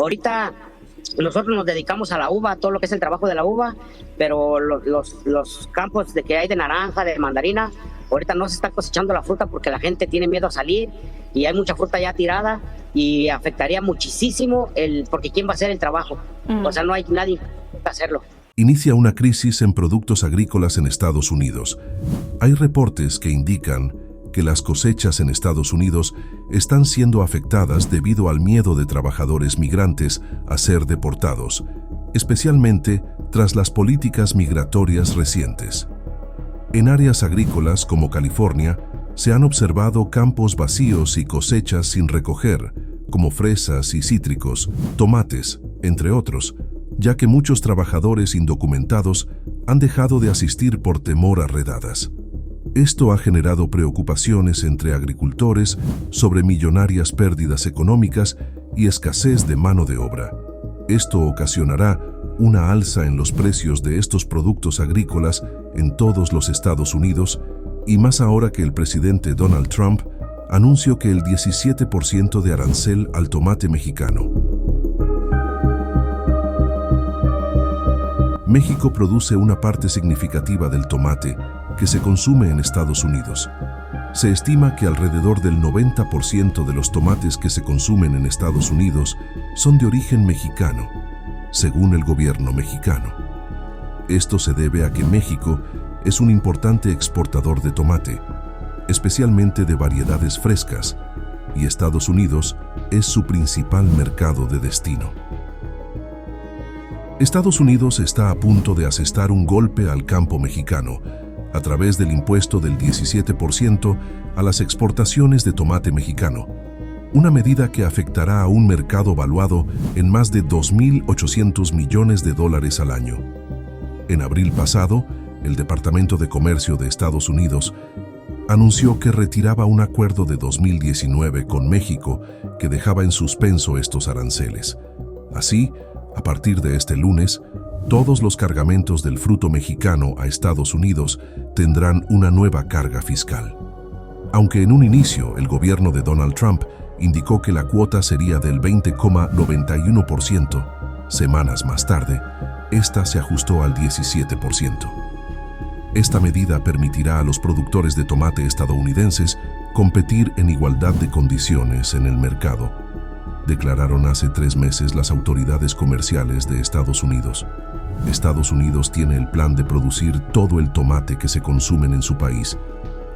Ahorita nosotros nos dedicamos a la uva, a todo lo que es el trabajo de la uva, pero los campos de que hay de naranja, de mandarina, ahorita no se está cosechando la fruta porque la gente tiene miedo a salir y hay mucha fruta ya tirada y afectaría muchísimo porque ¿quién va a hacer el trabajo? O sea, no hay nadie para hacerlo. Inicia una crisis en productos agrícolas en Estados Unidos. Hay reportes que indican que las cosechas en Estados Unidos están siendo afectadas debido al miedo de trabajadores migrantes a ser deportados, especialmente tras las políticas migratorias recientes. En áreas agrícolas como California, se han observado campos vacíos y cosechas sin recoger, como fresas y cítricos, tomates, entre otros, ya que muchos trabajadores indocumentados han dejado de asistir por temor a redadas. Esto ha generado preocupaciones entre agricultores sobre millonarias pérdidas económicas y escasez de mano de obra. Esto ocasionará una alza en los precios de estos productos agrícolas en todos los Estados Unidos, y más ahora que el presidente Donald Trump anunció que el 17% de arancel al tomate mexicano. México produce una parte significativa del tomate que se consume en Estados Unidos. Se estima que alrededor del 90% de los tomates que se consumen en Estados Unidos son de origen mexicano, según el gobierno mexicano. Esto se debe a que México es un importante exportador de tomate, especialmente de variedades frescas, y Estados Unidos es su principal mercado de destino. Estados Unidos está a punto de asestar un golpe al campo mexicano a través del impuesto del 17% a las exportaciones de tomate mexicano, una medida que afectará a un mercado valuado en más de $2.800 millones al año. En abril pasado, el Departamento de Comercio de Estados Unidos anunció que retiraba un acuerdo de 2019 con México que dejaba en suspenso estos aranceles. Así, a partir de este lunes, todos los cargamentos del fruto mexicano a Estados Unidos tendrán una nueva carga fiscal. Aunque en un inicio el gobierno de Donald Trump indicó que la cuota sería del 20,91%, semanas más tarde, esta se ajustó al 17%. Esta medida permitirá a los productores de tomate estadounidenses competir en igualdad de condiciones en el mercado, declararon hace 3 meses las autoridades comerciales de Estados Unidos. Estados Unidos tiene el plan de producir todo el tomate que se consumen en su país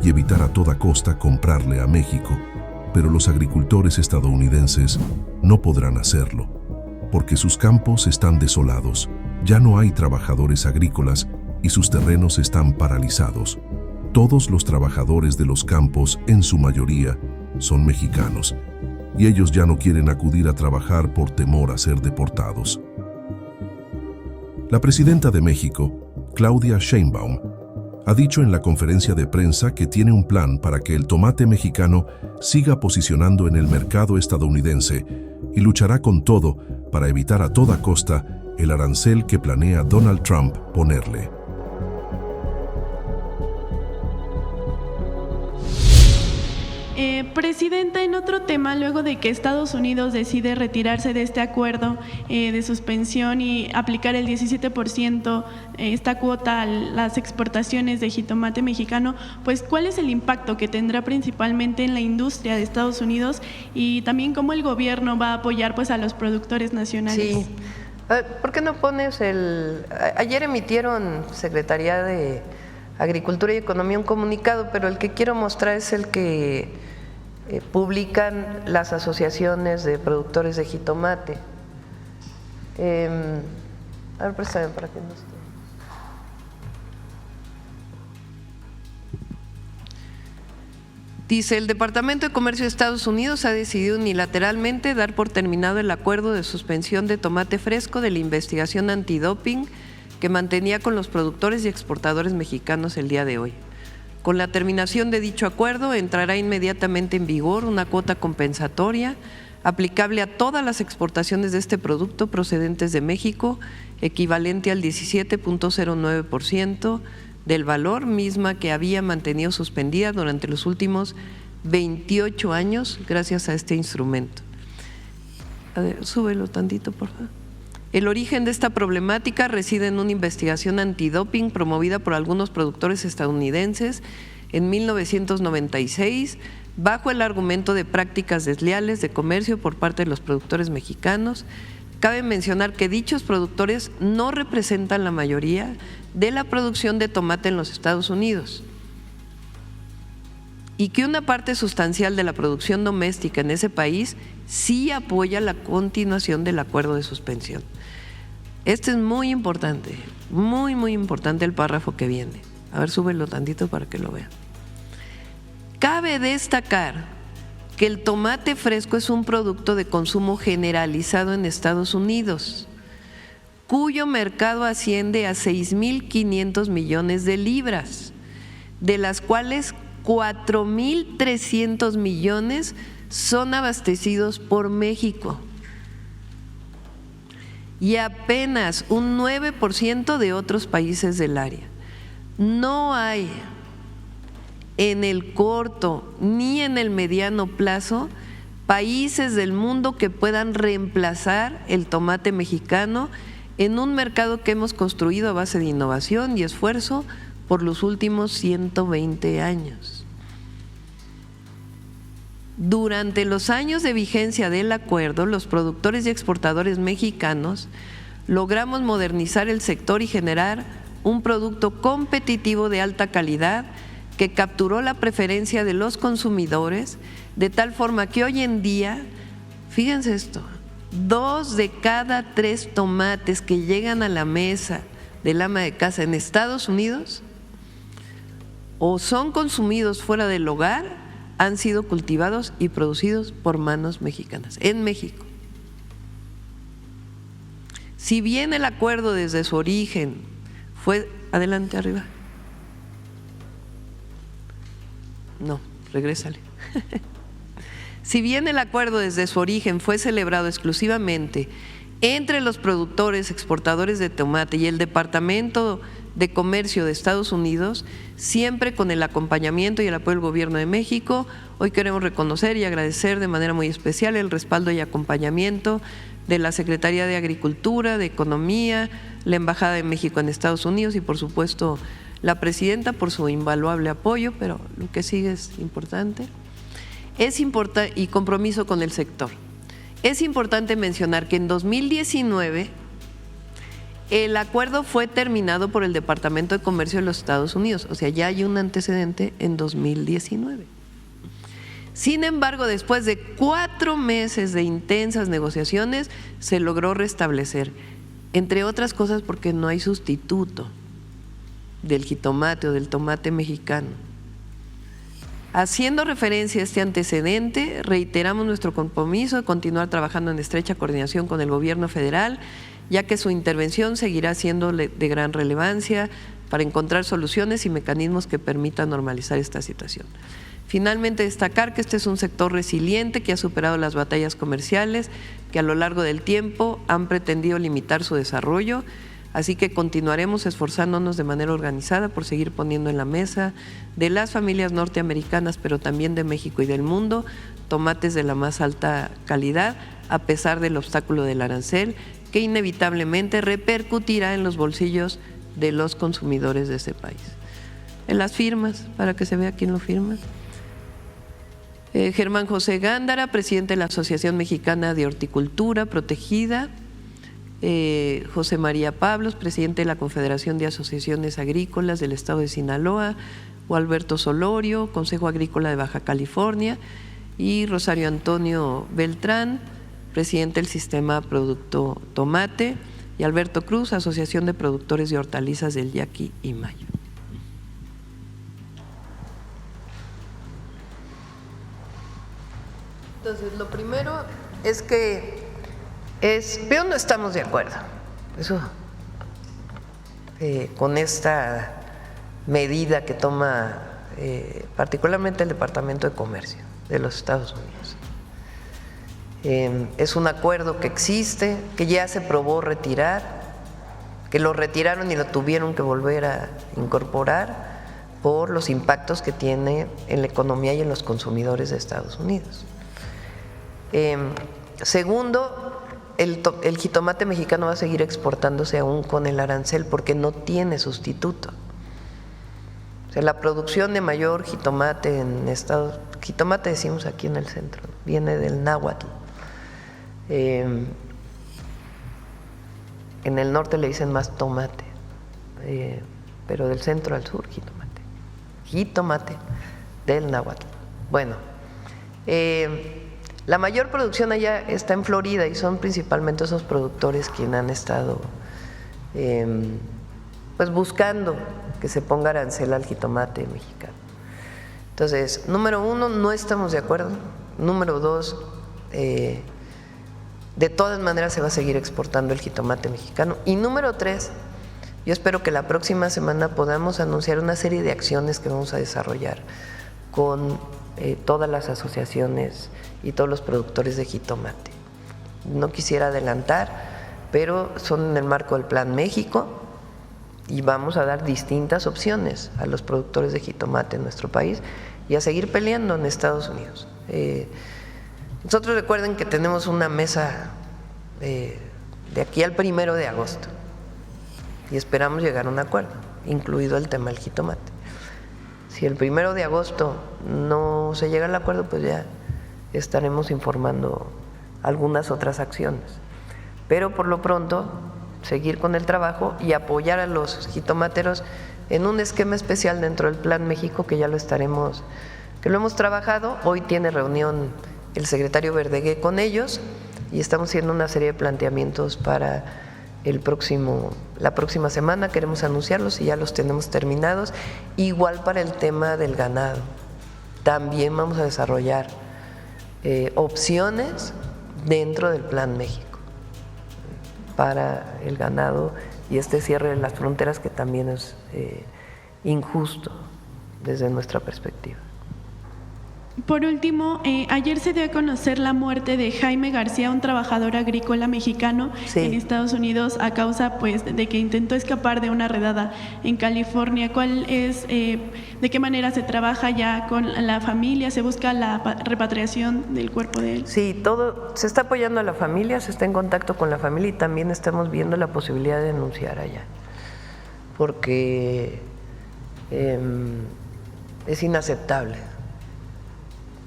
y evitar a toda costa comprarle a México, pero los agricultores estadounidenses no podrán hacerlo, porque sus campos están desolados, ya no hay trabajadores agrícolas y sus terrenos están paralizados. Todos los trabajadores de los campos, en su mayoría, son mexicanos, y ellos ya no quieren acudir a trabajar por temor a ser deportados. La presidenta de México, Claudia Sheinbaum, ha dicho en la conferencia de prensa que tiene un plan para que el tomate mexicano siga posicionando en el mercado estadounidense y luchará con todo para evitar a toda costa el arancel que planea Donald Trump ponerle. Presidenta, en otro tema, luego de que Estados Unidos decide retirarse de este acuerdo de suspensión y aplicar el 17%, esta cuota a las exportaciones de jitomate mexicano, pues ¿cuál es el impacto que tendrá principalmente en la industria de Estados Unidos y también cómo el gobierno va a apoyar pues a los productores nacionales? Sí. ¿Por qué no pones Ayer emitieron Secretaría de Agricultura y Economía un comunicado, pero el que quiero mostrar es el que publican las asociaciones de productores de jitomate. A ver, préstame para que no esté. Dice, el Departamento de Comercio de Estados Unidos ha decidido unilateralmente dar por terminado el acuerdo de suspensión de tomate fresco de la investigación antidoping que mantenía con los productores y exportadores mexicanos el día de hoy. Con la terminación de dicho acuerdo, entrará inmediatamente en vigor una cuota compensatoria aplicable a todas las exportaciones de este producto procedentes de México, equivalente al 17.09% del valor, misma que había mantenido suspendida durante los últimos 28 años gracias a este instrumento. A ver, súbelo tantito, por favor. El origen de esta problemática reside en una investigación antidoping promovida por algunos productores estadounidenses en 1996, bajo el argumento de prácticas desleales de comercio por parte de los productores mexicanos. Cabe mencionar que dichos productores no representan la mayoría de la producción de tomate en los Estados Unidos y que una parte sustancial de la producción doméstica en ese país sí apoya la continuación del acuerdo de suspensión. Este es muy importante, muy, muy importante el párrafo que viene. A ver, súbelo tantito para que lo vean. Cabe destacar que el tomate fresco es un producto de consumo generalizado en Estados Unidos, cuyo mercado asciende a 6.500 millones de libras, de las cuales 4.300 millones son abastecidos por México y apenas un 9% de otros países del área. No hay en el corto ni en el mediano plazo países del mundo que puedan reemplazar el tomate mexicano en un mercado que hemos construido a base de innovación y esfuerzo por los últimos 120 años. Durante los años de vigencia del acuerdo, los productores y exportadores mexicanos logramos modernizar el sector y generar un producto competitivo de alta calidad que capturó la preferencia de los consumidores, de tal forma que hoy en día, fíjense esto, 2 de cada 3 tomates que llegan a la mesa del ama de casa en Estados Unidos o son consumidos fuera del hogar, han sido cultivados y producidos por manos mexicanas, en México. Si bien el acuerdo desde su origen fue… Adelante, arriba. No, regrésale. Si bien el acuerdo desde su origen fue celebrado exclusivamente entre los productores, exportadores de tomate y el Departamento de Comercio de Estados Unidos, siempre con el acompañamiento y el apoyo del Gobierno de México, hoy queremos reconocer y agradecer de manera muy especial el respaldo y acompañamiento de la Secretaría de Agricultura, de Economía, la Embajada de México en Estados Unidos y por supuesto la Presidenta por su invaluable apoyo, pero lo que sigue es importante. Y compromiso con el sector. Es importante mencionar que en 2019 el acuerdo fue terminado por el Departamento de Comercio de los Estados Unidos, o sea, ya hay un antecedente en 2019. Sin embargo, después de 4 meses de intensas negociaciones, se logró restablecer, entre otras cosas porque no hay sustituto del jitomate o del tomate mexicano. Haciendo referencia a este antecedente, reiteramos nuestro compromiso de continuar trabajando en estrecha coordinación con el Gobierno federal, ya que su intervención seguirá siendo de gran relevancia para encontrar soluciones y mecanismos que permitan normalizar esta situación. Finalmente, destacar que este es un sector resiliente que ha superado las batallas comerciales que a lo largo del tiempo han pretendido limitar su desarrollo, así que continuaremos esforzándonos de manera organizada por seguir poniendo en la mesa de las familias norteamericanas, pero también de México y del mundo, tomates de la más alta calidad, a pesar del obstáculo del arancel, que inevitablemente repercutirá en los bolsillos de los consumidores de este país. En las firmas, para que se vea quién lo firma. Germán José Gándara, presidente de la Asociación Mexicana de Horticultura Protegida. José María Pablos, presidente de la Confederación de Asociaciones Agrícolas del Estado de Sinaloa. Gualberto Solorio, Consejo Agrícola de Baja California. Y Rosario Antonio Beltrán, presidente del Sistema Producto Tomate. Y Alberto Cruz, Asociación de Productores de Hortalizas del Yaqui y Mayo. Entonces, lo primero es que pero no estamos de acuerdo eso, con esta medida que toma particularmente el Departamento de Comercio de los Estados Unidos. Es un acuerdo que existe, que ya se probó retirar, que lo retiraron y lo tuvieron que volver a incorporar por los impactos que tiene en la economía y en los consumidores de Estados Unidos. Segundo, el jitomate mexicano va a seguir exportándose aún con el arancel porque no tiene sustituto. O sea, la producción de mayor jitomate en Estados Unidos, jitomate decimos aquí en el centro, viene del náhuatl. En el norte le dicen más tomate, pero del centro al sur jitomate. Jitomate del náhuatl. Bueno, la mayor producción allá está en Florida y son principalmente esos productores quienes han estado pues buscando que se ponga arancel al jitomate mexicano. Entonces, número uno, no estamos de acuerdo. Número dos, de todas maneras se va a seguir exportando el jitomate mexicano. Y número tres, yo espero que la próxima semana podamos anunciar una serie de acciones que vamos a desarrollar con todas las asociaciones y todos los productores de jitomate. No quisiera adelantar, pero son en el marco del Plan México y vamos a dar distintas opciones a los productores de jitomate en nuestro país y a seguir peleando en Estados Unidos. Nosotros recuerden que tenemos una mesa de aquí al 1 de agosto y esperamos llegar a un acuerdo, incluido el tema del jitomate. Si el 1 de agosto no se llega al acuerdo, pues ya estaremos informando algunas otras acciones. Pero por lo pronto, seguir con el trabajo y apoyar a los jitomateros en un esquema especial dentro del Plan México que ya lo hemos trabajado. Hoy tiene reunión el secretario Verdegué con ellos y estamos haciendo una serie de planteamientos para la próxima semana. Queremos anunciarlos y ya los tenemos terminados. Igual para el tema del ganado. También vamos a desarrollar opciones dentro del Plan México para el ganado y este cierre de las fronteras que también es injusto desde nuestra perspectiva. Por último, ayer se dio a conocer la muerte de Jaime García, un trabajador agrícola mexicano en Estados Unidos a causa pues de que intentó escapar de una redada en California. ¿Cuál es, de qué manera se trabaja ya con la familia? ¿Se busca la repatriación del cuerpo de él? Sí, todo se está apoyando a la familia, se está en contacto con la familia y también estamos viendo la posibilidad de denunciar allá, porque es inaceptable.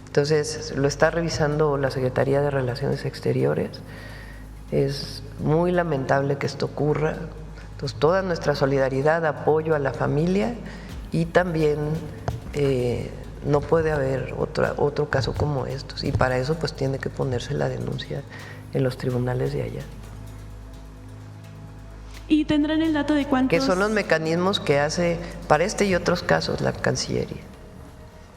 Entonces, lo está revisando la Secretaría de Relaciones Exteriores. Es muy lamentable que esto ocurra. Entonces, toda nuestra solidaridad, apoyo a la familia y también no puede haber otro caso como estos. Y para eso, pues, tiene que ponerse la denuncia en los tribunales de allá. ¿Y tendrán el dato de cuántos? Que son los mecanismos que hace para este y otros casos la Cancillería.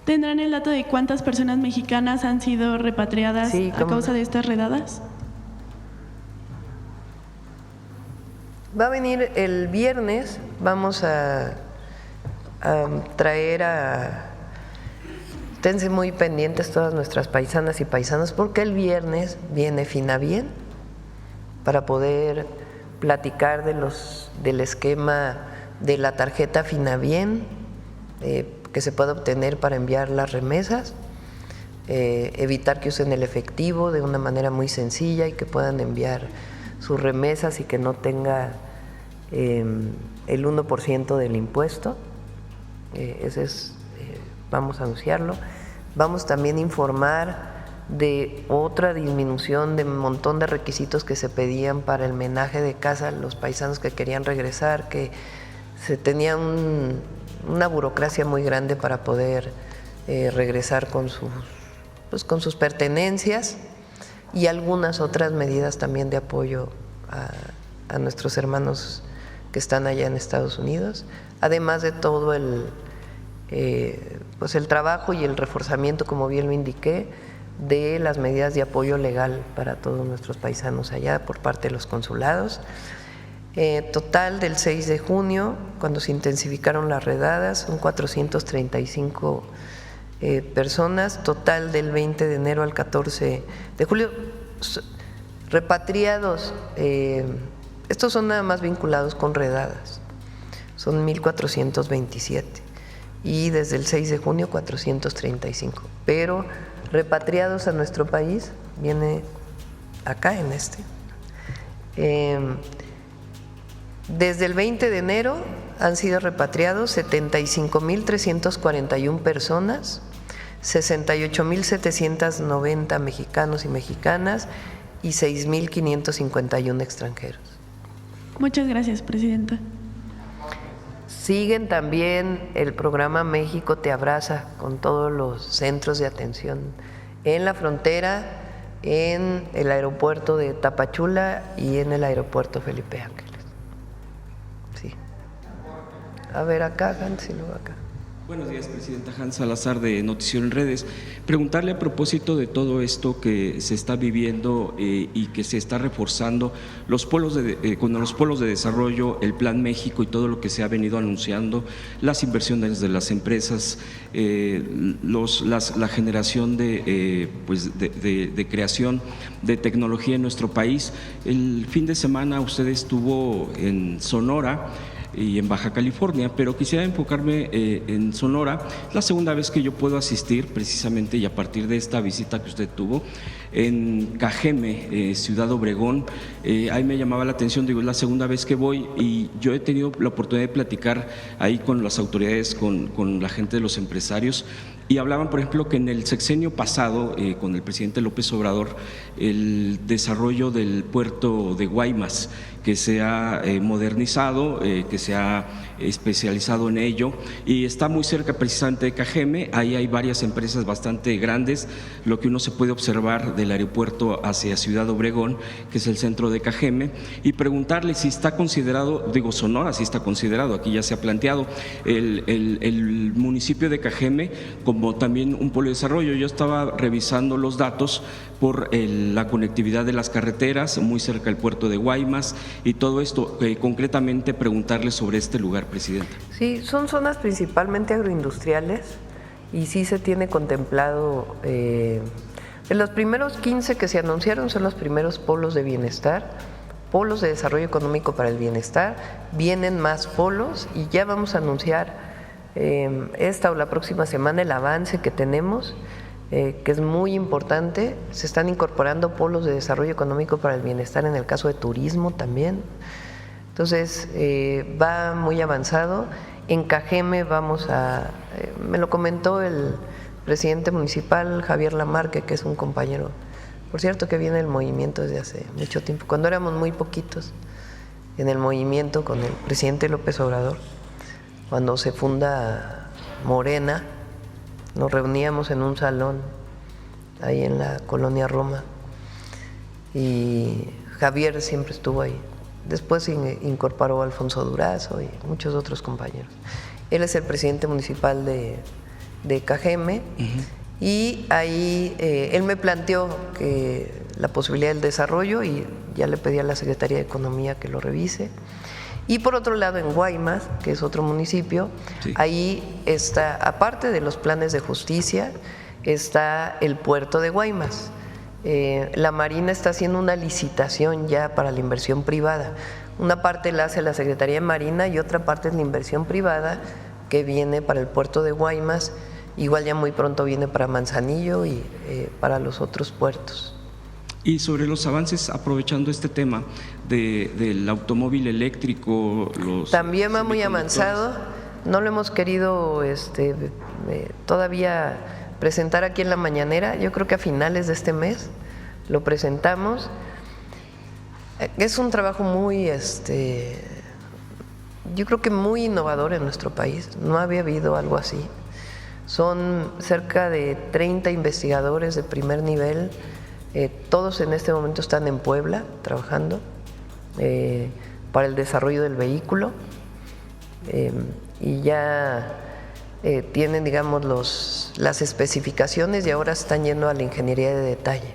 ¿Tendrán el dato de cuántas personas mexicanas han sido repatriadas a causa de estas redadas? Va a venir el viernes, vamos a traer esténse muy pendientes todas nuestras paisanas y paisanos, porque el viernes viene Finabien para poder platicar del esquema de la tarjeta Finabien, que se pueda obtener para enviar las remesas, evitar que usen el efectivo de una manera muy sencilla y que puedan enviar sus remesas y que no tenga el 1% del impuesto. Ese es, vamos a anunciarlo. Vamos también a informar de otra disminución de un montón de requisitos que se pedían para el menaje de casa a los paisanos que querían regresar, que se tenía una burocracia muy grande para poder regresar con sus pertenencias y algunas otras medidas también de apoyo a nuestros hermanos que están allá en Estados Unidos, además de todo el trabajo y el reforzamiento, como bien lo indiqué, de las medidas de apoyo legal para todos nuestros paisanos allá por parte de los consulados. Total del 6 de junio, cuando se intensificaron las redadas, son 435 personas. Total del 20 de enero al 14 de julio, repatriados, estos son nada más vinculados con redadas, son 1,427. Y desde el 6 de junio, 435. Pero repatriados a nuestro país viene acá en este. Desde el 20 de enero han sido repatriados 75.341 personas, 68.790 mexicanos y mexicanas y 6.551 extranjeros. Muchas gracias, presidenta. Siguen también el programa México Te Abraza con todos los centros de atención en la frontera, en el aeropuerto de Tapachula y en el aeropuerto Felipe Ángeles. Sí. A ver acá, Hans, y luego acá. Buenos días, presidenta. Hans Salazar, de Noticiero en Redes. Preguntarle a propósito de todo esto que se está viviendo y que se está reforzando con los polos de desarrollo, el Plan México y todo lo que se ha venido anunciando, las inversiones de las empresas, la generación de creación de tecnología en nuestro país. El fin de semana usted estuvo en Sonora y en Baja California, pero quisiera enfocarme en Sonora. Es la segunda vez que yo puedo asistir precisamente, y a partir de esta visita que usted tuvo en Cajeme, Ciudad Obregón, ahí me llamaba la atención, digo, es la segunda vez que voy y yo he tenido la oportunidad de platicar ahí con las autoridades, con la gente de los empresarios, y hablaban, por ejemplo, que en el sexenio pasado, con el presidente López Obrador, el desarrollo del puerto de Guaymas, que se ha modernizado, que se ha especializado en ello, y está muy cerca precisamente de Cajeme. Ahí hay varias empresas bastante grandes. Lo que uno se puede observar del aeropuerto hacia Ciudad Obregón, que es el centro de Cajeme, y preguntarle si está considerado, digo, Sonora sí está considerado, aquí ya se ha planteado el municipio de Cajeme como también un polo de desarrollo. Yo estaba revisando los datos por la conectividad de las carreteras, muy cerca del puerto de Guaymas y todo esto. Concretamente preguntarle sobre este lugar, presidenta. Sí, son zonas principalmente agroindustriales y sí se tiene contemplado, en los primeros 15 que se anunciaron son los primeros polos de bienestar, polos de desarrollo económico para el bienestar. Vienen más polos y ya vamos a anunciar esta o la próxima semana el avance que tenemos, que es muy importante. Se están incorporando polos de desarrollo económico para el bienestar en el caso de turismo también. Entonces, va muy avanzado. En Cajeme me lo comentó el presidente municipal, Javier Lamarque, que es un compañero, por cierto, que viene del movimiento desde hace mucho tiempo, cuando éramos muy poquitos en el movimiento con el presidente López Obrador. Cuando se funda Morena, nos reuníamos en un salón ahí en la colonia Roma y Javier siempre estuvo ahí. Después se incorporó Alfonso Durazo y muchos otros compañeros. Él es el presidente municipal de Cajeme. Y ahí él me planteó que la posibilidad del desarrollo, y ya le pedí a la Secretaría de Economía que lo revise. Y por otro lado, en Guaymas, que es otro municipio, sí, ahí está, aparte de los planes de justicia, está el puerto de Guaymas. La Marina está haciendo una licitación ya para la inversión privada. Una parte la hace la Secretaría de Marina y otra parte es la inversión privada que viene para el puerto de Guaymas. Igual ya muy pronto viene para Manzanillo y para los otros puertos. Y sobre los avances, aprovechando este tema del automóvil eléctrico, también va muy avanzado. No lo hemos querido todavía presentar aquí en la mañanera. Yo creo que a finales de este mes lo presentamos. Es un trabajo muy, yo creo que muy innovador en nuestro país. No había habido algo así. Son cerca de 30 investigadores de primer nivel, todos en este momento están en Puebla trabajando para el desarrollo del vehículo, y ya tienen, digamos, las especificaciones y ahora están yendo a la ingeniería de detalle.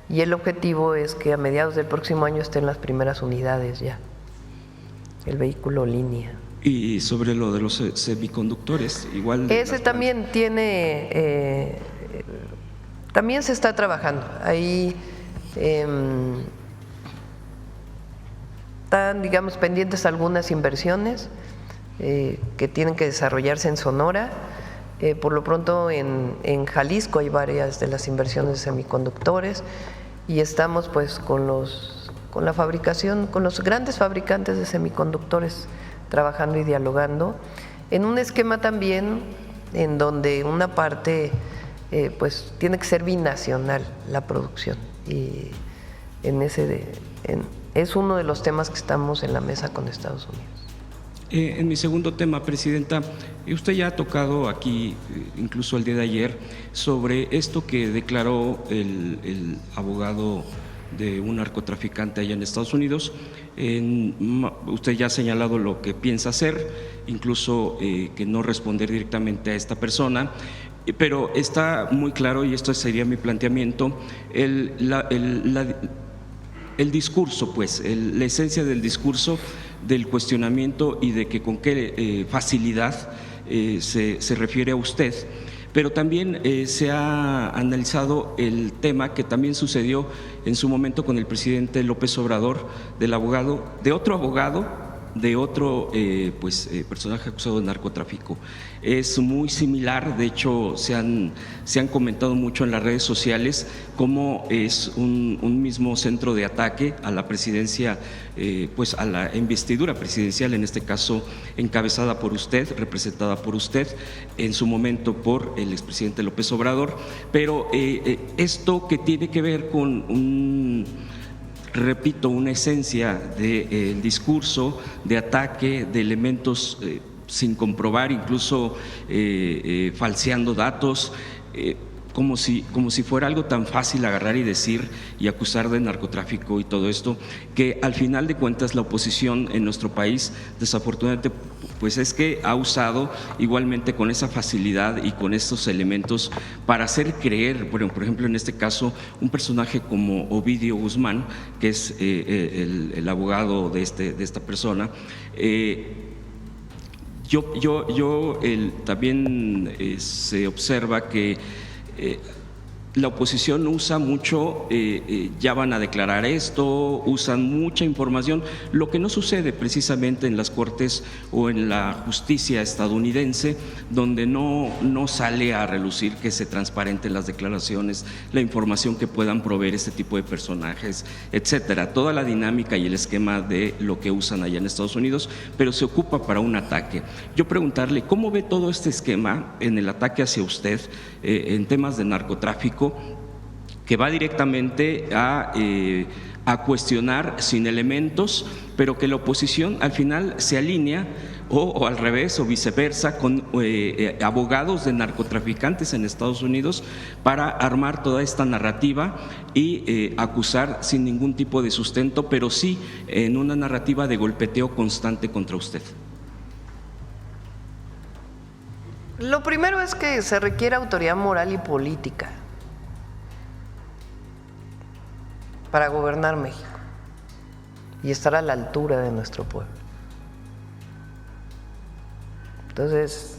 Y el objetivo es que a mediados del próximo año estén las primeras unidades ya, el vehículo línea. Y sobre lo de los semiconductores, igual. Ese también tiene, también se está trabajando. Ahí están, digamos, pendientes algunas inversiones que tienen que desarrollarse en Sonora. Por lo pronto en Jalisco hay varias de las inversiones de semiconductores y estamos pues con la fabricación, con los grandes fabricantes de semiconductores trabajando y dialogando en un esquema también en donde una parte pues tiene que ser binacional la producción, y es uno de los temas que estamos en la mesa con Estados Unidos. En mi segundo tema, Presidenta, usted ya ha tocado aquí, incluso el día de ayer, sobre esto que declaró el abogado de un narcotraficante allá en Estados Unidos. Usted ya ha señalado lo que piensa hacer, incluso que no responder directamente a esta persona, pero está muy claro, y esto sería mi planteamiento, el discurso, pues, la esencia del discurso, del cuestionamiento y de que con qué facilidad se refiere a usted. Pero también se ha analizado el tema que también sucedió en su momento con el presidente López Obrador, de otro personaje acusado de narcotráfico. Es muy similar, de hecho se han comentado mucho en las redes sociales cómo es un mismo centro de ataque a la presidencia, a la investidura presidencial, en este caso encabezada por usted, representada por usted, en su momento por el expresidente López Obrador. Pero esto que tiene que ver con repito, una esencia del discurso de ataque, de elementos sin comprobar, incluso falseando datos, como si fuera algo tan fácil agarrar y decir y acusar de narcotráfico y todo esto, que al final de cuentas la oposición en nuestro país, desafortunadamente, pues es que ha usado igualmente con esa facilidad y con estos elementos para hacer creer, bueno, por ejemplo, en este caso, un personaje como Ovidio Guzmán, que es el abogado de esta persona. También se observa que la oposición usa mucho, ya van a declarar esto, usan mucha información, lo que no sucede precisamente en las cortes o en la justicia estadounidense, donde no sale a relucir, que se transparenten las declaraciones, la información que puedan proveer este tipo de personajes, etcétera, toda la dinámica y el esquema de lo que usan allá en Estados Unidos, pero se ocupa para un ataque. Yo preguntarle, ¿cómo ve todo este esquema en el ataque hacia usted en temas de narcotráfico, que va directamente a cuestionar sin elementos, pero que la oposición al final se alinea o al revés o viceversa con abogados de narcotraficantes en Estados Unidos para armar toda esta narrativa y acusar sin ningún tipo de sustento, pero sí en una narrativa de golpeteo constante contra usted? Lo primero es que se requiere autoridad moral y política para gobernar México y estar a la altura de nuestro pueblo. Entonces,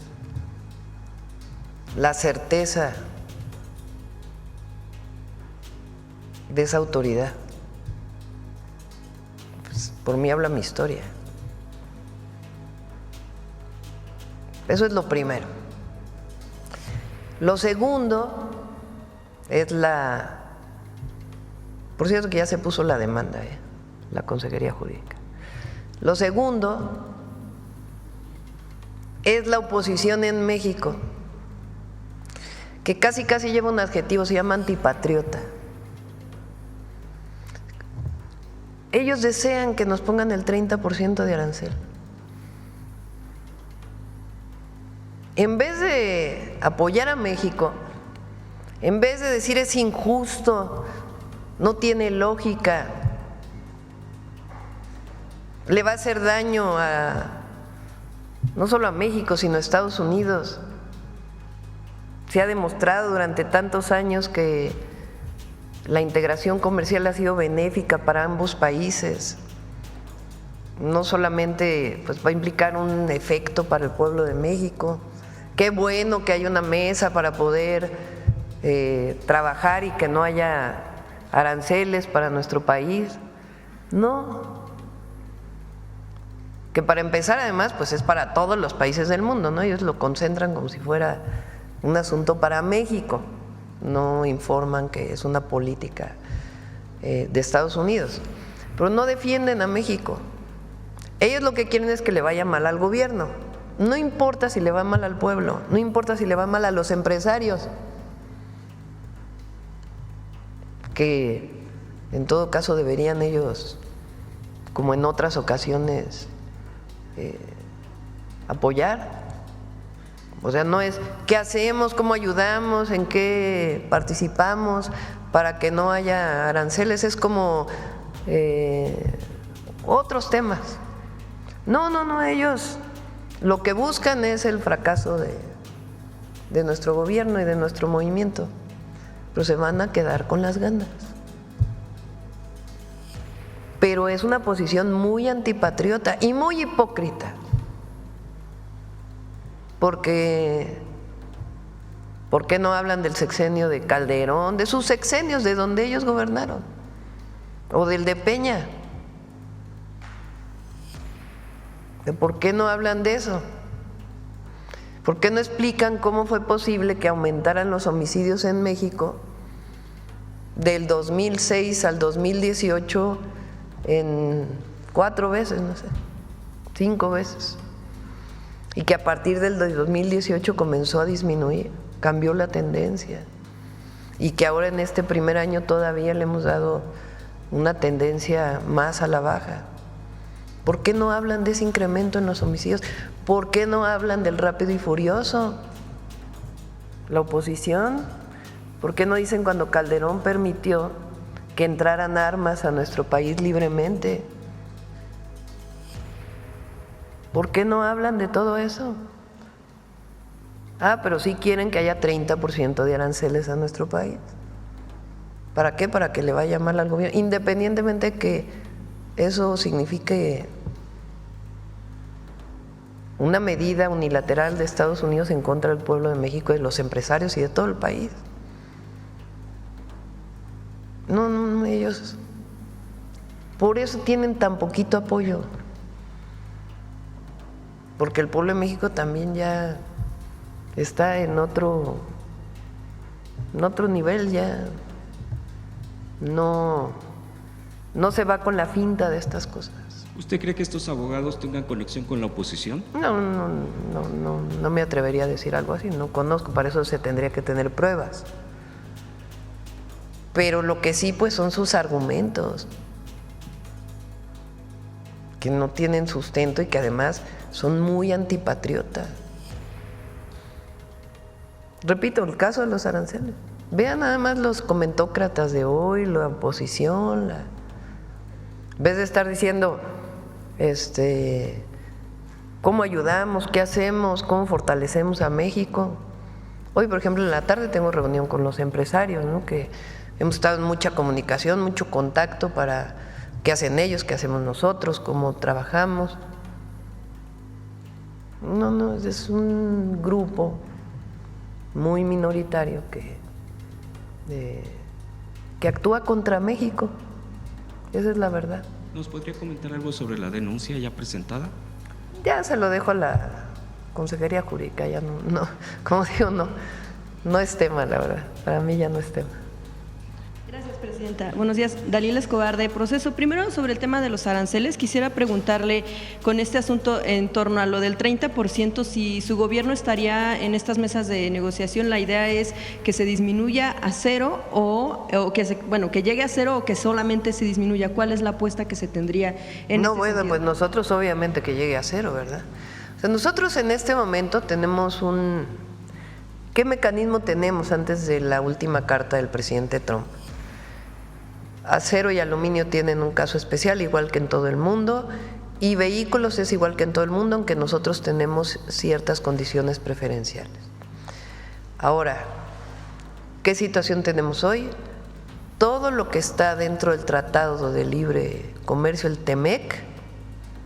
la certeza de esa autoridad, pues, por mí habla mi historia. Eso es lo primero. Lo segundo es por cierto que ya se puso la demanda, la Consejería Jurídica. Lo segundo es la oposición en México, que casi lleva un adjetivo, se llama antipatriota. Ellos desean que nos pongan el 30% de arancel. En vez de apoyar a México, en vez de decir es injusto, no tiene lógica, le va a hacer daño no solo a México, sino a Estados Unidos. Se ha demostrado durante tantos años que la integración comercial ha sido benéfica para ambos países. No solamente pues, va a implicar un efecto para el pueblo de México. Qué bueno que haya una mesa para poder trabajar y que no haya aranceles para nuestro país. No. Que para empezar, además, pues es para todos los países del mundo, ¿no? Ellos lo concentran como si fuera un asunto para México. No informan que es una política de Estados Unidos, pero no defienden a México. Ellos lo que quieren es que le vaya mal al gobierno. No importa si le va mal al pueblo, no importa si le va mal a los empresarios, que en todo caso deberían ellos, como en otras ocasiones, apoyar. O sea, no es qué hacemos, cómo ayudamos, en qué participamos para que no haya aranceles, es como otros temas. No, ellos lo que buscan es el fracaso de nuestro gobierno y de nuestro movimiento, pero se van a quedar con las ganas. Pero es una posición muy antipatriota y muy hipócrita, porque ¿por qué no hablan del sexenio de Calderón, de sus sexenios, de donde ellos gobernaron, o del de Peña? ¿Por qué no hablan de eso? ¿Por qué no explican cómo fue posible que aumentaran los homicidios en México del 2006 al 2018 en 4 veces, no sé, 5 veces? Y que a partir del 2018 comenzó a disminuir, cambió la tendencia. Y que ahora en este primer año todavía le hemos dado una tendencia más a la baja. ¿Por qué no hablan de ese incremento en los homicidios? ¿Por qué no hablan del Rápido y Furioso? La oposición. ¿Por qué no dicen cuando Calderón permitió que entraran armas a nuestro país libremente? ¿Por qué no hablan de todo eso? Pero sí quieren que haya 30% de aranceles a nuestro país. ¿Para qué? Para que le vaya mal al gobierno, independientemente de que eso signifique una medida unilateral de Estados Unidos en contra del pueblo de México, de los empresarios y de todo el país. No, ellos por eso tienen tan poquito apoyo, porque el pueblo de México también ya está en otro nivel, ya no se va con la finta de estas cosas. ¿Usted cree que estos abogados tengan conexión con la oposición? No me atrevería a decir algo así, no conozco, para eso se tendría que tener pruebas. Pero lo que sí, pues, son sus argumentos, que no tienen sustento y que además son muy antipatriotas. Repito, el caso de los aranceles. Vean nada más los comentócratas de hoy, la oposición, en vez de estar diciendo cómo ayudamos, qué hacemos, cómo fortalecemos a México. Hoy, por ejemplo, en la tarde tengo reunión con los empresarios, ¿no? Que hemos estado en mucha comunicación, mucho contacto para qué hacen ellos, qué hacemos nosotros, cómo trabajamos. No, es un grupo muy minoritario que actúa contra México. Esa es la verdad. ¿Nos podría comentar algo sobre la denuncia ya presentada? Ya se lo dejo a la Consejería Jurídica, ya no, como digo, no es tema, la verdad. Para mí ya no es tema. Gracias, Presidenta. Buenos días. Dalila Escobar, de Proceso. Primero, sobre el tema de los aranceles, quisiera preguntarle con este asunto en torno a lo del 30%, si su gobierno estaría en estas mesas de negociación. La idea es que se disminuya a cero o que llegue a cero o que solamente se disminuya. ¿Cuál es la apuesta que se tendría en este sentido? Pues nosotros obviamente que llegue a cero, ¿verdad? O sea, nosotros en este momento tenemos ¿qué mecanismo tenemos antes de la última carta del presidente Trump? Acero y aluminio tienen un caso especial, igual que en todo el mundo, y vehículos es igual que en todo el mundo, aunque nosotros tenemos ciertas condiciones preferenciales. Ahora, ¿qué situación tenemos hoy? Todo lo que está dentro del Tratado de Libre Comercio, el TEMEC,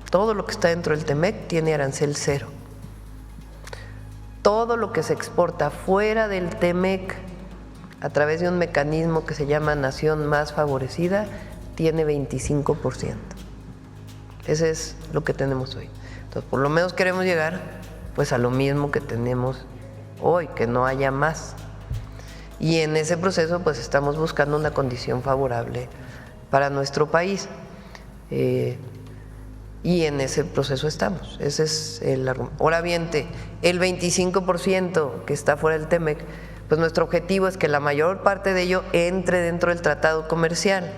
todo lo que está dentro del TEMEC tiene arancel cero. Todo lo que se exporta fuera del TEMEC a través de un mecanismo que se llama Nación Más Favorecida, tiene 25%. Ese es lo que tenemos hoy. Entonces, por lo menos queremos llegar pues a lo mismo que tenemos hoy, que no haya más. Y en ese proceso pues estamos buscando una condición favorable para nuestro país. Y en ese proceso estamos. Ese es el argumento. Ahora bien, el 25% que está fuera del TEMEC, pues nuestro objetivo es que la mayor parte de ello entre dentro del tratado comercial.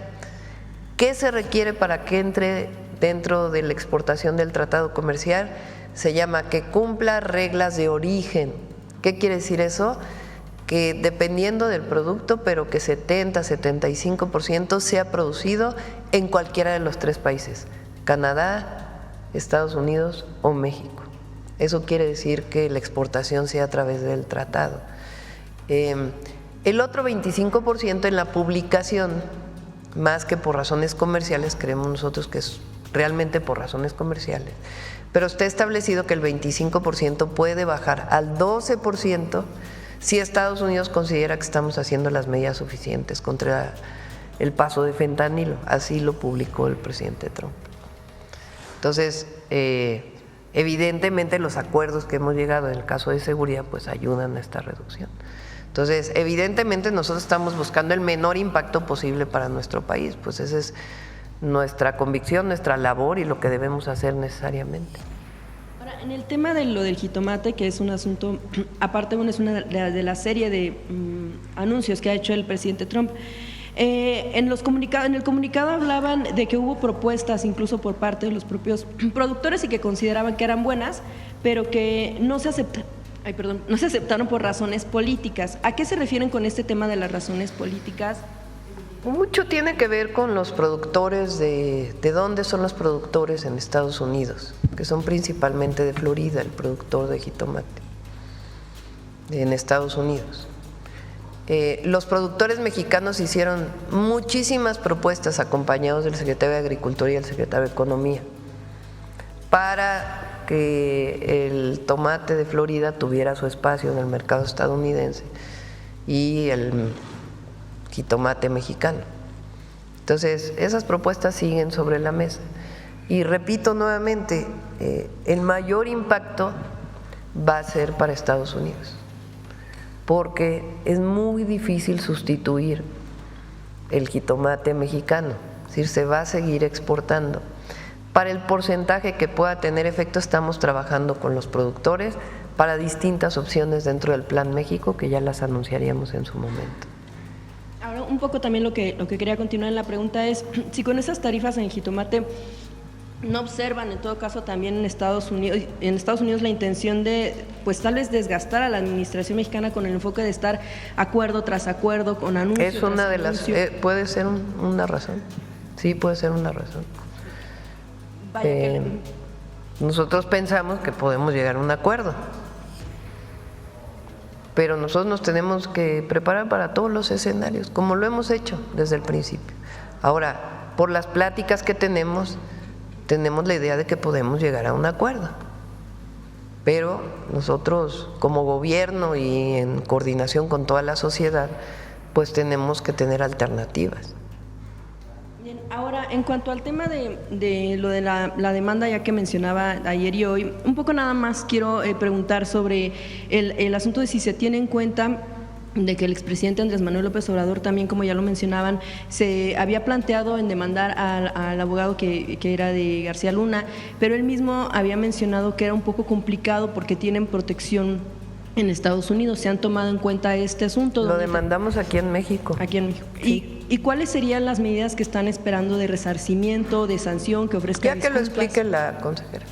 ¿Qué se requiere para que entre dentro de la exportación del tratado comercial? Se llama que cumpla reglas de origen. ¿Qué quiere decir eso? Que dependiendo del producto, pero que 70-75% sea producido en cualquiera de los 3 países, Canadá, Estados Unidos o México. Eso quiere decir que la exportación sea a través del tratado. El otro 25% en la publicación, más que por razones comerciales, creemos nosotros que es realmente por razones comerciales, pero está establecido que el 25% puede bajar al 12% si Estados Unidos considera que estamos haciendo las medidas suficientes contra el paso de fentanilo. Así lo publicó el presidente Trump. Entonces, evidentemente los acuerdos que hemos llegado en el caso de seguridad pues ayudan a esta reducción. Entonces, evidentemente nosotros estamos buscando el menor impacto posible para nuestro país, pues esa es nuestra convicción, nuestra labor y lo que debemos hacer necesariamente. Ahora, en el tema de lo del jitomate, que es un asunto, aparte, bueno, es una de la serie de anuncios que ha hecho el presidente Trump. En el comunicado hablaban de que hubo propuestas incluso por parte de los propios productores y que consideraban que eran buenas, pero que no se aceptaron por razones políticas. ¿A qué se refieren con este tema de las razones políticas? Mucho tiene que ver con los productores de dónde son los productores en Estados Unidos, que son principalmente de Florida, el productor de jitomate en Estados Unidos. Los productores mexicanos hicieron muchísimas propuestas acompañados del secretario de Agricultura y el secretario de Economía para que el tomate de Florida tuviera su espacio en el mercado estadounidense y el jitomate mexicano. Entonces, esas propuestas siguen sobre la mesa. Y repito nuevamente, el mayor impacto va a ser para Estados Unidos, porque es muy difícil sustituir el jitomate mexicano, es decir, se va a seguir exportando. Para el porcentaje que pueda tener efecto, estamos trabajando con los productores para distintas opciones dentro del Plan México, que ya las anunciaríamos en su momento. Ahora, un poco también lo que quería continuar en la pregunta es, si con esas tarifas en el jitomate no observan en todo caso también en Estados Unidos la intención de pues tal vez desgastar a la administración mexicana con el enfoque de estar acuerdo tras acuerdo con anuncios. Es una de las, puede ser una razón, sí puede ser una razón. Nosotros pensamos que podemos llegar a un acuerdo, pero nosotros nos tenemos que preparar para todos los escenarios, como lo hemos hecho desde el principio. Ahora, por las pláticas que tenemos la idea de que podemos llegar a un acuerdo, pero nosotros como gobierno y en coordinación con toda la sociedad, pues tenemos que tener alternativas. Bien, ahora en cuanto al tema de lo de la demanda, ya que mencionaba ayer y hoy, un poco nada más quiero preguntar sobre el asunto de si se tiene en cuenta de que el expresidente Andrés Manuel López Obrador también, como ya lo mencionaban, se había planteado en demandar al abogado que era de García Luna, pero él mismo había mencionado que era un poco complicado porque tienen protección en Estados Unidos. ¿Se han tomado en cuenta este asunto? Lo demandamos aquí en México. Aquí en México. Sí. ¿Y cuáles serían las medidas que están esperando de resarcimiento, de sanción, que ofrezca disculpas? Ya que lo explique la consejera.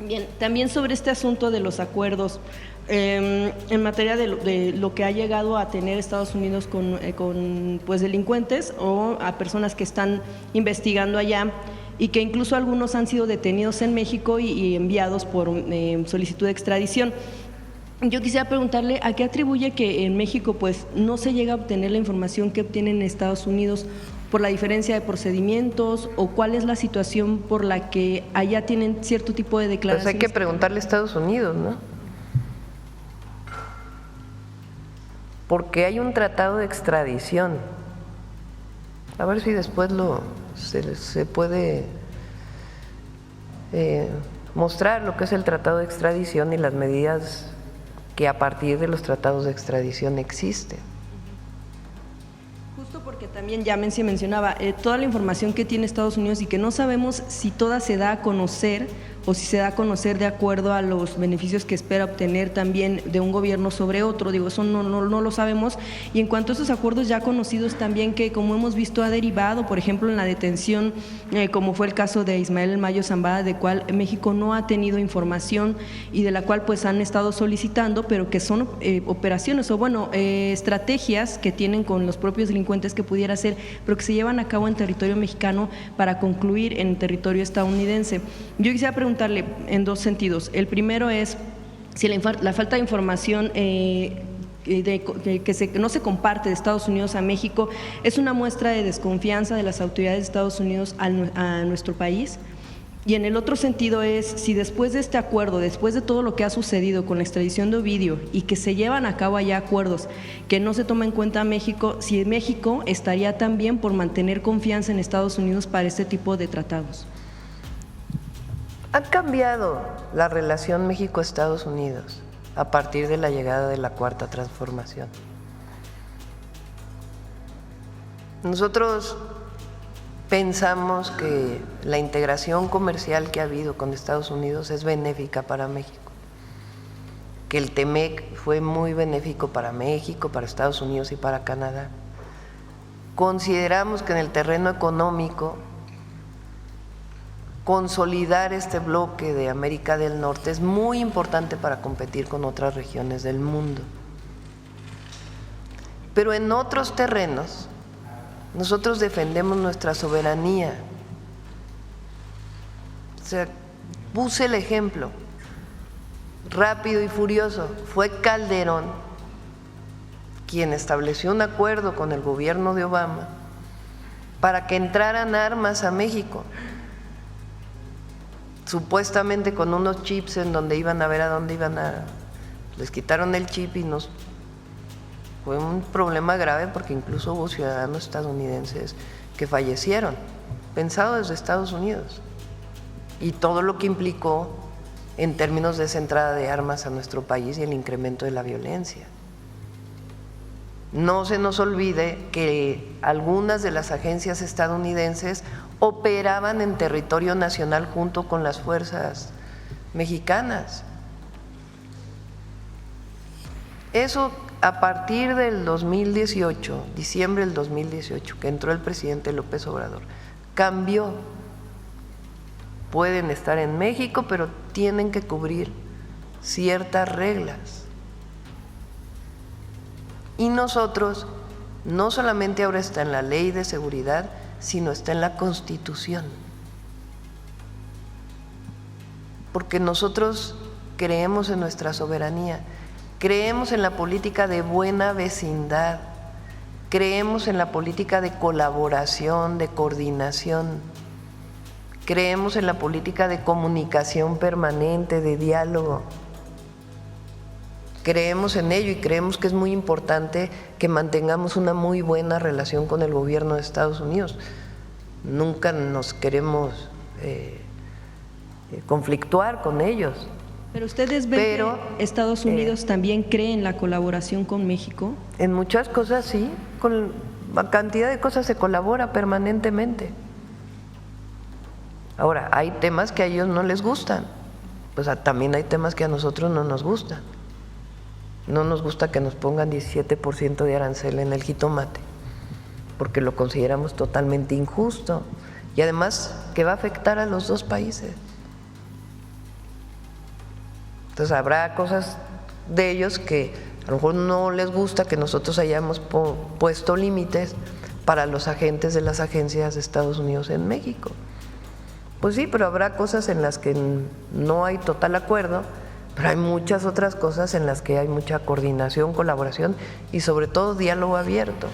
Bien, también sobre este asunto de los acuerdos, en materia de lo que ha llegado a tener Estados Unidos con pues delincuentes o a personas que están investigando allá y que incluso algunos han sido detenidos en México y enviados por solicitud de extradición. Yo quisiera preguntarle a qué atribuye que en México pues no se llega a obtener la información que obtienen en Estados Unidos por la diferencia de procedimientos o cuál es la situación por la que allá tienen cierto tipo de declaraciones. Pues hay que preguntarle a Estados Unidos, ¿no? Porque hay un tratado de extradición. A ver si después se puede mostrar lo que es el tratado de extradición y las medidas que a partir de los tratados de extradición existen. Justo porque también ya mencionaba toda la información que tiene Estados Unidos y que no sabemos si toda se da a conocer o si se da a conocer de acuerdo a los beneficios que espera obtener también de un gobierno sobre otro. Digo, eso no lo sabemos. Y en cuanto a esos acuerdos ya conocidos también, que como hemos visto ha derivado, por ejemplo, en la detención, como fue el caso de Ismael El Mayo Zambada, de cual México no ha tenido información y de la cual pues han estado solicitando, pero que son operaciones o estrategias que tienen con los propios delincuentes que pudiera ser, pero que se llevan a cabo en territorio mexicano para concluir en territorio estadounidense. Yo quisiera preguntarle en dos sentidos. El primero es si la falta de información no se comparte de Estados Unidos a México es una muestra de desconfianza de las autoridades de Estados Unidos a nuestro país. Y en el otro sentido es si después de este acuerdo, después de todo lo que ha sucedido con la extradición de Ovidio y que se llevan a cabo allá acuerdos que no se toma en cuenta a México, si México estaría también por mantener confianza en Estados Unidos para este tipo de tratados. Ha cambiado la relación México-Estados Unidos a partir de la llegada de la Cuarta Transformación. Nosotros pensamos que la integración comercial que ha habido con Estados Unidos es benéfica para México, que el TEMEC fue muy benéfico para México, para Estados Unidos y para Canadá. Consideramos que en el terreno económico consolidar este bloque de América del Norte es muy importante para competir con otras regiones del mundo. Pero en otros terrenos nosotros defendemos nuestra soberanía. O sea, puse el ejemplo, rápido y furioso, fue Calderón quien estableció un acuerdo con el gobierno de Obama para que entraran armas a México, supuestamente con unos chips en donde iban a ver a dónde les quitaron el chip y fue un problema grave porque incluso hubo ciudadanos estadounidenses que fallecieron, pensado desde Estados Unidos, y todo lo que implicó en términos de esa entrada de armas a nuestro país y el incremento de la violencia. No se nos olvide que algunas de las agencias estadounidenses operaban en territorio nacional junto con las fuerzas mexicanas. Eso a partir del 2018, diciembre del 2018, que entró el presidente López Obrador, cambió. Pueden estar en México, pero tienen que cubrir ciertas reglas. Y nosotros, no solamente ahora está en la Ley de Seguridad, sino está en la Constitución. Porque nosotros creemos en nuestra soberanía, creemos en la política de buena vecindad, creemos en la política de colaboración, de coordinación, creemos en la política de comunicación permanente, de diálogo. Creemos en ello y creemos que es muy importante que mantengamos una muy buena relación con el gobierno de Estados Unidos. Nunca nos queremos conflictuar con ellos. Pero ustedes ven que Estados Unidos también cree en la colaboración con México. En muchas cosas sí, con la cantidad de cosas se colabora permanentemente. Ahora, hay temas que a ellos no les gustan, pues también hay temas que a nosotros no nos gustan. No nos gusta que nos pongan 17% de arancel en el jitomate, porque lo consideramos totalmente injusto y además que va a afectar a los dos países. Entonces habrá cosas de ellos que a lo mejor no les gusta que nosotros hayamos puesto límites para los agentes de las agencias de Estados Unidos en México. Pues sí, pero habrá cosas en las que no hay total acuerdo, pero hay muchas otras cosas en las que hay mucha coordinación, colaboración y sobre todo diálogo abierto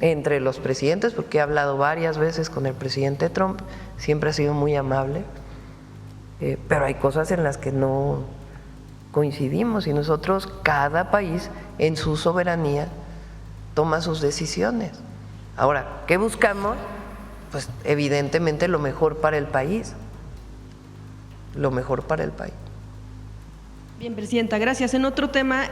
entre los presidentes, porque he hablado varias veces con el presidente Trump, siempre ha sido muy amable, pero hay cosas en las que no coincidimos y nosotros, cada país en su soberanía toma sus decisiones. Ahora, ¿qué buscamos? Pues evidentemente lo mejor para el país, lo mejor para el país. Bien, Presidenta, gracias. En otro tema,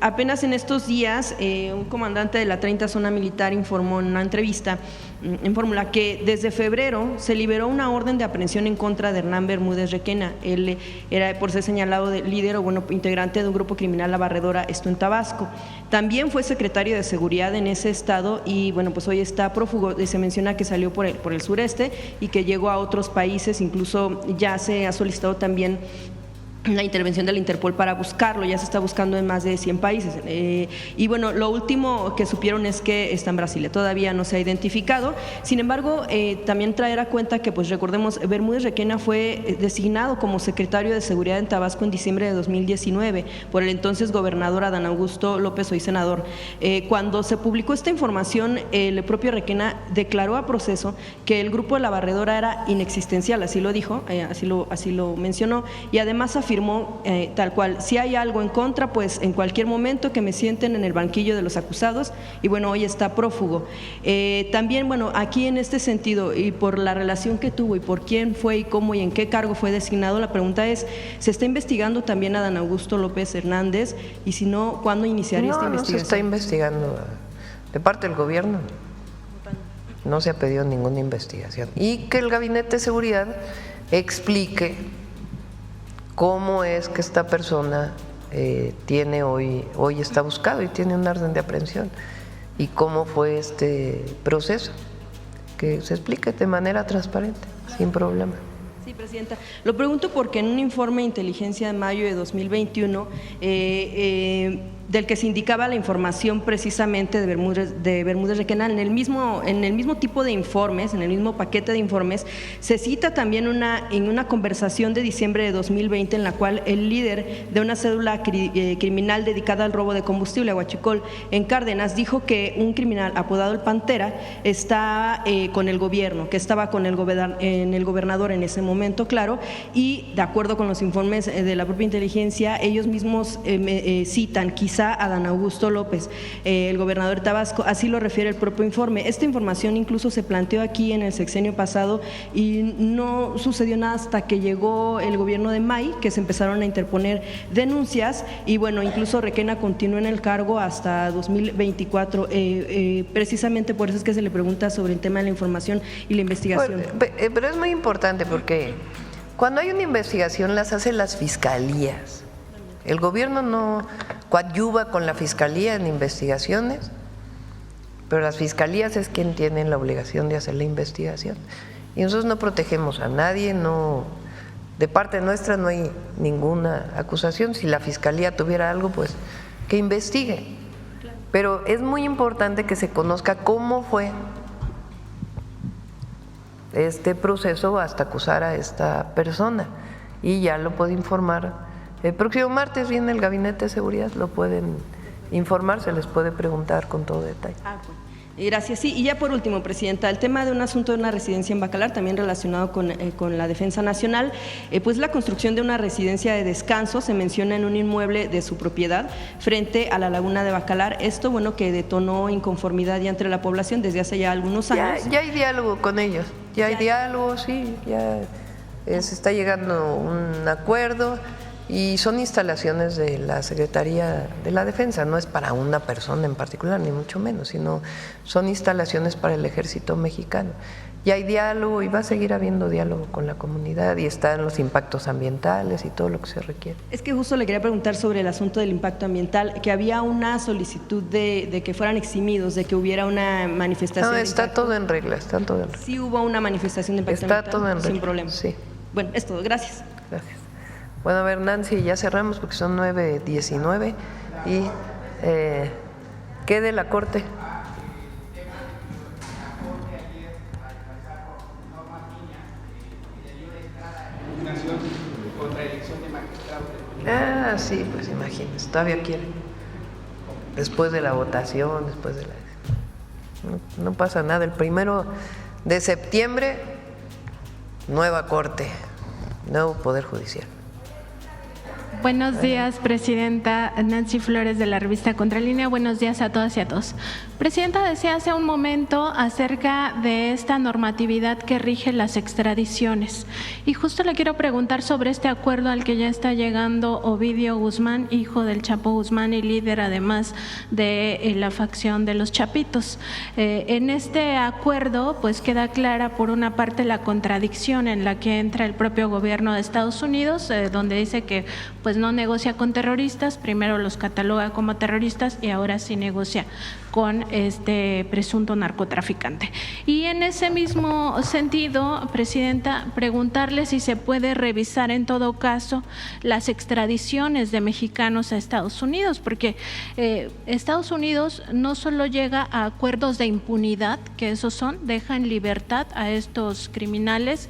apenas en estos días, un comandante de la 30 Zona Militar informó en una entrevista en Fórmula que desde febrero se liberó una orden de aprehensión en contra de Hernán Bermúdez Requena. Él era por ser señalado de líder o integrante de un grupo criminal La Barredora, esto en Tabasco. También fue secretario de Seguridad en ese estado y pues hoy está prófugo. Se menciona que salió por el sureste y que llegó a otros países, incluso ya se ha solicitado también la intervención del Interpol para buscarlo, ya se está buscando en más de 100 países. Y lo último que supieron es que está en Brasil, todavía no se ha identificado. Sin embargo, también traer a cuenta que, pues recordemos, Bermúdez Requena fue designado como secretario de Seguridad en Tabasco en diciembre de 2019 por el entonces gobernador Adán Augusto López, hoy senador. Cuando se publicó esta información, el propio Requena declaró a Proceso que el grupo de La Barredora era inexistencial, así lo dijo, así lo mencionó, y además afirmó tal cual: si hay algo en contra, pues en cualquier momento que me sienten en el banquillo de los acusados. Y hoy está prófugo. También, aquí en este sentido, y por la relación que tuvo y por quién fue y cómo y en qué cargo fue designado, la pregunta es: ¿se está investigando también a Adán Augusto López Hernández? Y si no, ¿cuándo iniciaría esta investigación? No se está investigando de parte del gobierno. No se ha pedido ninguna investigación. Y que el Gabinete de Seguridad explique cómo es que esta persona tiene hoy está buscado y tiene un orden de aprehensión, y cómo fue este proceso, que se explique de manera transparente, sin problema. Sí, Presidenta. Lo pregunto porque en un informe de inteligencia de mayo de 2021, del que se indicaba la información precisamente de Bermúdez Requena, en el mismo tipo de informes, en el mismo paquete de informes, se cita también en una conversación de diciembre de 2020 en la cual el líder de una cédula criminal dedicada al robo de combustible, huachicol, en Cárdenas, dijo que un criminal apodado el Pantera está con el gobierno, que estaba con el gobernador en ese momento, claro, y de acuerdo con los informes de la propia inteligencia, ellos mismos citan quizá a Adán Augusto López, el gobernador de Tabasco, así lo refiere el propio informe. Esta información incluso se planteó aquí en el sexenio pasado y no sucedió nada hasta que llegó el gobierno de May, que se empezaron a interponer denuncias y incluso Requena continuó en el cargo hasta 2024. Precisamente por eso es que se le pregunta sobre el tema de la información y la investigación. Pero es muy importante porque cuando hay una investigación las hacen las fiscalías. El gobierno no coadyuva con la fiscalía en investigaciones, pero las fiscalías es quien tienen la obligación de hacer la investigación. Y nosotros no protegemos a nadie, de parte nuestra no hay ninguna acusación. Si la fiscalía tuviera algo, pues que investigue. Pero es muy importante que se conozca cómo fue este proceso hasta acusar a esta persona, y ya lo puede informar. El próximo martes viene el Gabinete de Seguridad, lo pueden informar, se les puede preguntar con todo detalle. Gracias. Sí, y ya por último, Presidenta, el tema de un asunto de una residencia en Bacalar, también relacionado con la Defensa Nacional, pues la construcción de una residencia de descanso se menciona en un inmueble de su propiedad frente a la laguna de Bacalar. Esto, que detonó inconformidad ya entre la población desde hace ya algunos años. Ya hay diálogo con ellos, ya hay diálogo, sí, ya se está llegando a un acuerdo. Y son instalaciones de la Secretaría de la Defensa, no es para una persona en particular, ni mucho menos, sino son instalaciones para el Ejército Mexicano. Y hay diálogo y va a seguir habiendo diálogo con la comunidad y están los impactos ambientales y todo lo que se requiere. Es que justo le quería preguntar sobre el asunto del impacto ambiental, que había una solicitud de que fueran eximidos, de que hubiera una manifestación. No, está todo en regla, está todo en regla. Sí hubo una manifestación de impacto ambiental. Está todo en regla. Sin problema. Sí. Bueno, es todo. Gracias. Gracias. Bueno, a ver, Nancy, ya cerramos porque son 9:19 y ¿qué de la Corte? Ah, sí, pues imagínense, todavía quieren. Después de la votación, no pasa nada. El 1 de septiembre, nueva Corte, nuevo Poder Judicial. Buenos días, Presidenta. Nancy Flores de la revista Contralínea. Buenos días a todas y a todos. Presidenta, decía hace un momento acerca de esta normatividad que rige las extradiciones. Y justo le quiero preguntar sobre este acuerdo al que ya está llegando Ovidio Guzmán, hijo del Chapo Guzmán y líder además de la facción de los Chapitos. En este acuerdo pues queda clara por una parte la contradicción en la que entra el propio gobierno de Estados Unidos, donde dice que pues no negocia con terroristas, primero los cataloga como terroristas y ahora sí negocia con este presunto narcotraficante. Y en ese mismo sentido, Presidenta, preguntarle si se puede revisar en todo caso las extradiciones de mexicanos a Estados Unidos, porque Estados Unidos no solo llega a acuerdos de impunidad, que esos son, deja en libertad a estos criminales.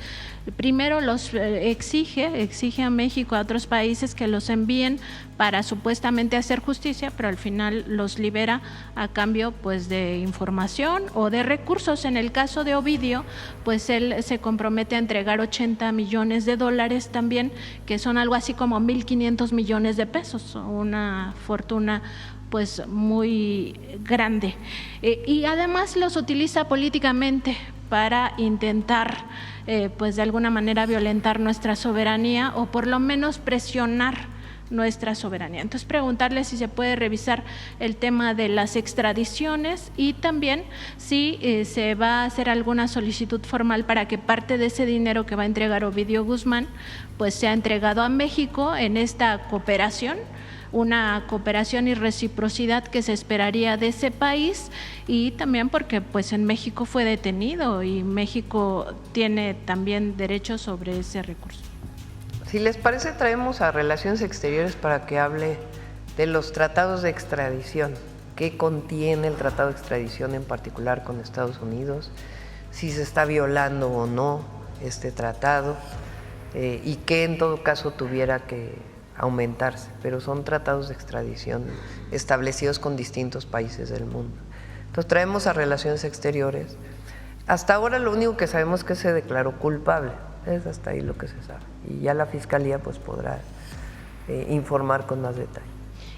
Primero los exige a México, a otros países que los envíen para supuestamente hacer justicia, pero al final los libera a cambio pues de información o de recursos. En el caso de Ovidio, pues él se compromete a entregar $80 millones también, que son algo así como 1.500 millones de pesos, una fortuna pues muy grande. Y además los utiliza políticamente para intentar pues de alguna manera violentar nuestra soberanía o por lo menos presionar nuestra soberanía. Entonces preguntarle si se puede revisar el tema de las extradiciones y también si se va a hacer alguna solicitud formal para que parte de ese dinero que va a entregar Ovidio Guzmán pues sea entregado a México en esta cooperación, una cooperación y reciprocidad que se esperaría de ese país, y también porque pues en México fue detenido y México tiene también derechos sobre ese recurso. Si les parece, traemos a Relaciones Exteriores para que hable de los tratados de extradición, qué contiene el tratado de extradición en particular con Estados Unidos, si se está violando o no este tratado y qué en todo caso tuviera que aumentarse, pero son tratados de extradición establecidos con distintos países del mundo. Entonces traemos a Relaciones Exteriores. Hasta ahora lo único que sabemos es que se declaró culpable, es hasta ahí lo que se sabe, y ya la Fiscalía pues podrá informar con más detalle.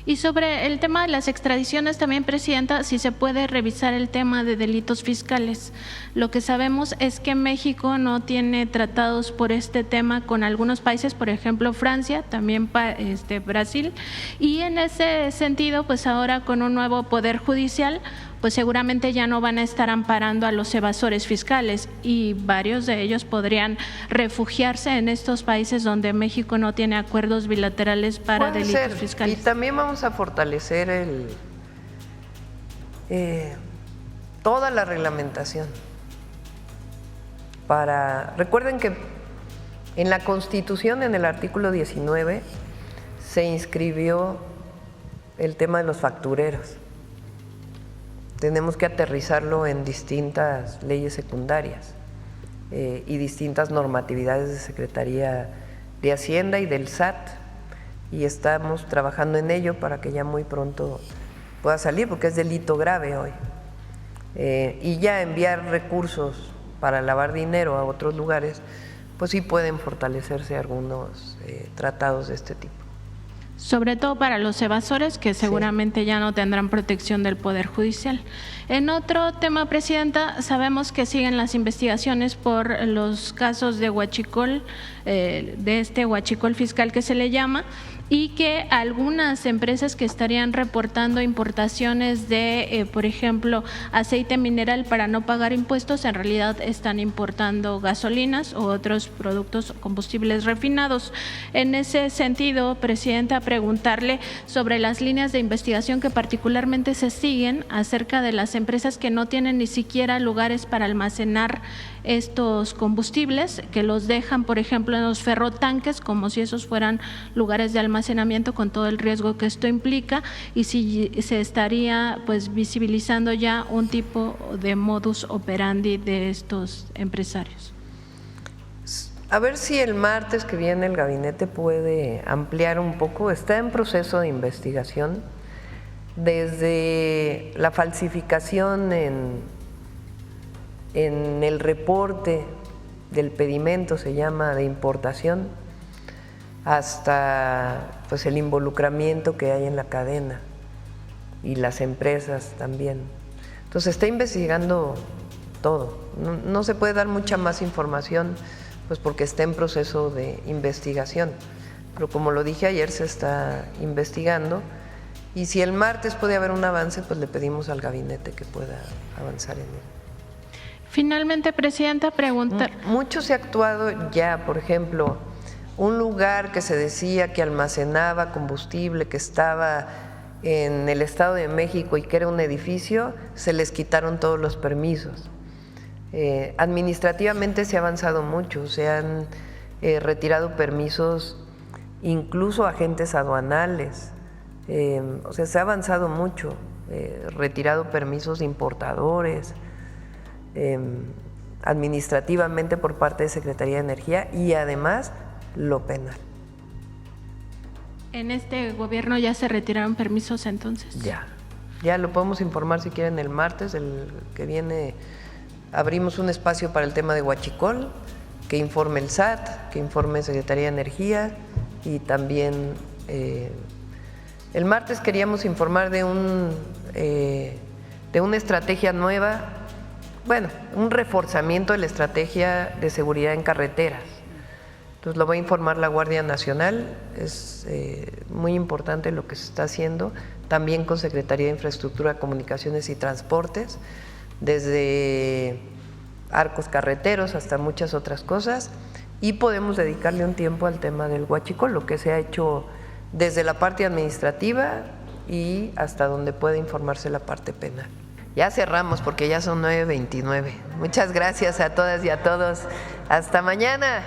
Y sobre el tema de las extradiciones también, Presidenta, si se puede revisar el tema de delitos fiscales. Lo que sabemos es que México no tiene tratados por este tema con algunos países, por ejemplo Francia, también Brasil, y en ese sentido pues ahora con un nuevo poder judicial pues seguramente ya no van a estar amparando a los evasores fiscales y varios de ellos podrían refugiarse en estos países donde México no tiene acuerdos bilaterales para delitos fiscales. Y también vamos a fortalecer toda la reglamentación. Recuerden que en la Constitución, en el artículo 19, se inscribió el tema de los factureros. Tenemos que aterrizarlo en distintas leyes secundarias y distintas normatividades de Secretaría de Hacienda y del SAT, y estamos trabajando en ello para que ya muy pronto pueda salir, porque es delito grave hoy. Y ya enviar recursos para lavar dinero a otros lugares, pues sí pueden fortalecerse algunos tratados de este tipo. Sobre todo para los evasores que seguramente ya no tendrán protección del Poder Judicial. En otro tema, Presidenta, sabemos que siguen las investigaciones por los casos de huachicol, de este huachicol fiscal que se le llama, y que algunas empresas que estarían reportando importaciones de, por ejemplo, aceite mineral para no pagar impuestos, en realidad están importando gasolinas o otros productos combustibles refinados. En ese sentido, Presidenta, preguntarle sobre las líneas de investigación que particularmente se siguen acerca de las empresas que no tienen ni siquiera lugares para almacenar estos combustibles, que los dejan, por ejemplo, en los ferrotanques como si esos fueran lugares de almacenamiento, con todo el riesgo que esto implica, y si se estaría pues visibilizando ya un tipo de modus operandi de estos empresarios. A ver si el martes que viene el gabinete puede ampliar un poco. Está en proceso de investigación desde la falsificación en el reporte del pedimento, se llama, de importación, hasta pues el involucramiento que hay en la cadena y las empresas también. Entonces está investigando todo. No se puede dar mucha más información pues porque está en proceso de investigación, pero como lo dije ayer, se está investigando y si el martes puede haber un avance, pues le pedimos al gabinete que pueda avanzar en él. Finalmente, Presidenta, pregunta. Mucho se ha actuado ya, por ejemplo, un lugar que se decía que almacenaba combustible, que estaba en el Estado de México y que era un edificio, se les quitaron todos los permisos. Administrativamente se ha avanzado mucho, se han retirado permisos, incluso agentes aduanales, o sea, se ha avanzado mucho, retirado permisos de importadores, administrativamente por parte de Secretaría de Energía y además lo penal. ¿En este gobierno ya se retiraron permisos entonces? Ya lo podemos informar si quieren el martes, el que viene abrimos un espacio para el tema de Huachicol, que informe el SAT, que informe Secretaría de Energía y también el martes queríamos informar de una estrategia nueva, bueno, un reforzamiento de la estrategia de seguridad en carreteras. Entonces lo va a informar la Guardia Nacional, es muy importante lo que se está haciendo, también con Secretaría de Infraestructura, Comunicaciones y Transportes, desde arcos carreteros hasta muchas otras cosas, y podemos dedicarle un tiempo al tema del Huachicol, lo que se ha hecho desde la parte administrativa y hasta donde puede informarse la parte penal. Ya cerramos porque ya son 9:29. Muchas gracias a todas y a todos. Hasta mañana.